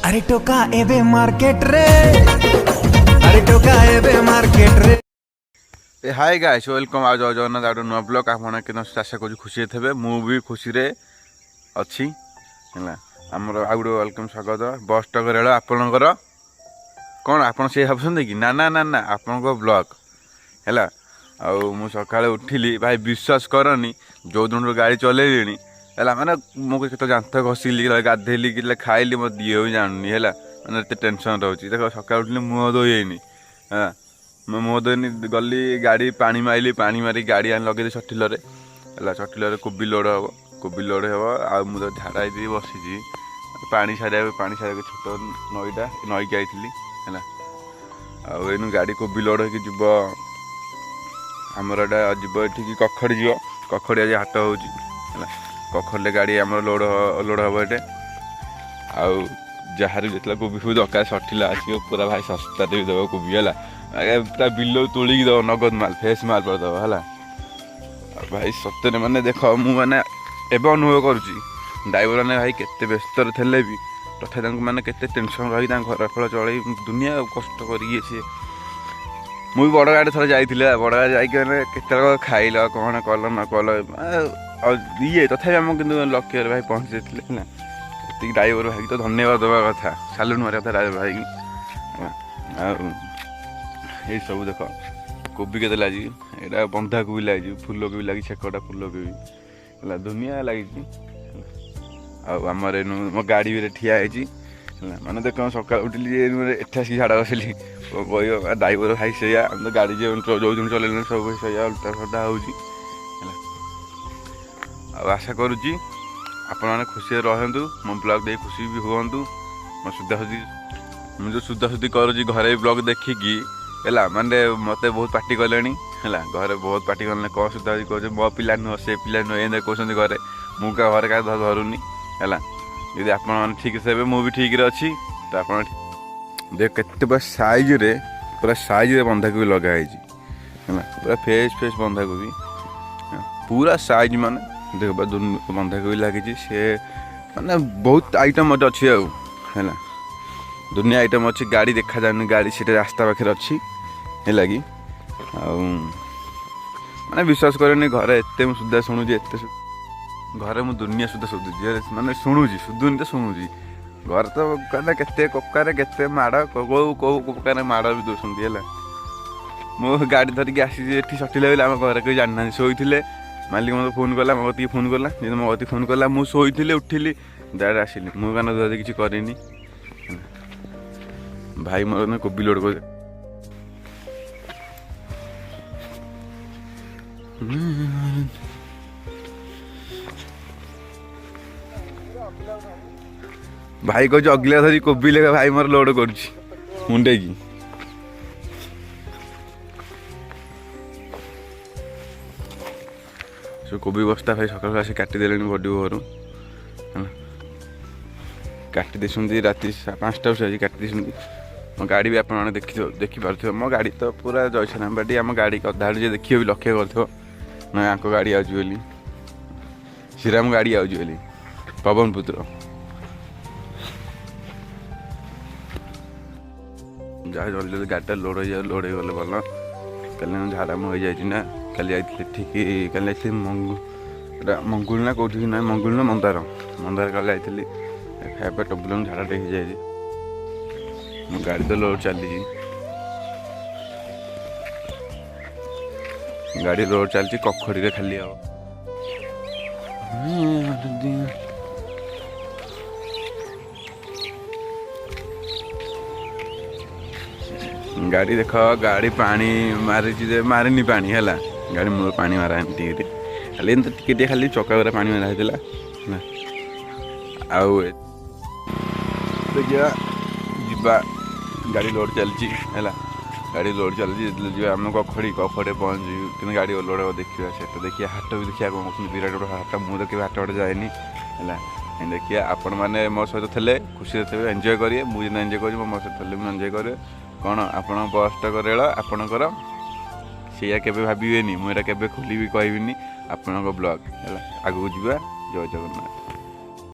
अरे टोका एबे मार्केट रे, अरे टोका एबे मार्केट रे। हाय गाइस, वेलकम आज जगन्नाथ आउट नुआ ब्लॉग। आप आशा कर खुशी थे, मुझे खुशी रे अच्छी है। आमर आउ गोटे वेलकम स्वागत बस स्टॉप रेल आपणकर कौन आप भावुं कि ना ना ना ना आपण ब्लॉग है। आउ सका उठिली भाई विश्वास करनी जो दिन गाड़ी चलैली है मैंने मुझे जानता घषिली गाधेली कि खाइली मो दिए भी जाननी है मैंने एत टेनसन रोचे। देख सका उठिली मुँह धोईनी है, मुँह धोईनी गली गाड़ी पानी मारिली, पानी मारी गाड़ी आनी लगे सटिल है। सटिल कोबी लोड हम, कोबी लोड हम आ मुझे झाड़ा ही बसी पानी छाड़ा छोट नईटा नईकी आई है। आनु गाड़ी कोबी लोड हो जीव आमर एटा जीव ये कखड़ी जीव कखड़ी आज हाट हो कखड़े गाड़ी आम लोड लोड हम ये आउ जार जो कोबी फूबी दरकार सटिला आस पूरा भाई सस्ता भी दब कोबी है पूरा बिल तोलिकी दब नगद माल फ्रेश माल पर दब है भाई सतरे मैंने देख मुझे एवं अनुभव करुँची ड्राइवर मैंने भाई केते व्यस्त थे भी तथा मैंने केते टेंशन रही घर फल चल दुनिया कष्ट करी सी मुझे बड़ गाड़ी थोड़ा जाइए बड़ गाड़ी जाके खाइल कौन कल न कल ये तथा आम कि लक्ष्य भाई पहुँची जाते ये ड्राइवर भाई तो धन्यवाद देवा कथा सालूट मारे कथा ड्राइवर भाई ये सब देख कोबी के लगी यहाँ बंधा कोबी लगी फूल कोबी लगी छेकटा फूल कोबी दुनिया लगी आमर मो गाड़ी भी ठिया है मैंने देख सका उठिली एठा झाड़ा बसली कह ड्राइवर भाई से गाड़ी जो दिन चल सब से उल्टा सल्टा हो आशा करुँची आपण मैंने खुशी रहतु मो ब्लॉग देख खुशी भी हूँ मो सुधासुधी मुझे सुधासुधी करुँची घरे ब्लॉग देखिकी है माने मत बहुत पार्टी कले घरे बहुत पार्टी कले कौन सुधासुधी कह मो पिला नुह से पिला नुह एंड कहते घरे मुझे घरे क्या धरुनी है यदि आप ठीक से मुझे ठीक अच्छी तो आप देख केते पूरा साइज रे पूरा साइज रे बंधाकोबी लगाई है पूरा फेस फेस बंधाकोबी पूरा साइज माने देख बंधाकोबी लगी से माने बहुत आइटम अच्छी है दुनिया आइटम अच्छी गाड़ी देखा जानी गाड़ी से रास्ता पाखे अच्छी है लगी माने विश्वास करनी घरे एत सुधा शुणुची एत घरे मु दुनिया सुधा शुद्धि माने शुणुची शुद्धुनी तो शुणुची घर तो कहना केते ककार केते माड़ कौकार माड़ भी दौरान है मो गाड़ी धरिकी आसी सटिला बेले आम घर कोई जाना शोते मालिक मत फोन कला मो कती फोन कला जब मो कती फोन कला मुझे शोती उठिली डायरेक्ट आसिली मुँह कान धुआ किसी करनी भाई मोर कोबी लोड कर भाई कह अगला धरी कोबी लेखा भाई मोर लोड कर मुंडे की कोबी बस्ता भाई सकाल आसी काटिदे बड़ी घर काटी दे राति 5टा बजे काटी मो गाड़ी भी आप देखिपे मो गाड़ी तो पूरा जयसन बाटी आम गाड़ी अधा जी देखिए भी लक्ष्य कर ना आंको गाड़ी आउची बोली श्रीराम गाड़ी आउची बोली पवन पुत्र जहाँ जल्दी जल्दी गाड़ीटा लोड हो जाए लोड हो गले भल कल झाड़ा हो जाए कल जाइए ठीक कल जाइए मंगुल ना कौटी ना मंगुल ना मंदार मंदार कल जाइए खाया टबुल झाड़ा टे हो जाए मो गाड़ी तो लोड चली गाड़ी लोड चलती कखड़ी खाली हम गाड़ी देख गाड़ी पानी मारिनी पानी है गाड़ी मूल पानी मारा खाली टे खाली चक्का पानी मारा है आउ देखिए जीवा गाड़ी लोड चलती है गाड़ी लोड चलती जी आम कखड़ी पहुँच कि गाड़ी लोड हम देखा से देखिए हाट भी देखा विराट बड़ा हाट मुझे केवे हाट बाटे जाए है देखिए आपण मैंने मो सहित थे खुशी थे एंजॉय करिए मुझे एंजॉय कर मो सहित थे एंजॉय करे कौन आप बस स्टॉप रेल आपणकर से केवे भावे मुझे केवे खोली कहबी आपण ब्लॉग है आगू जा जय जगन्नाथ।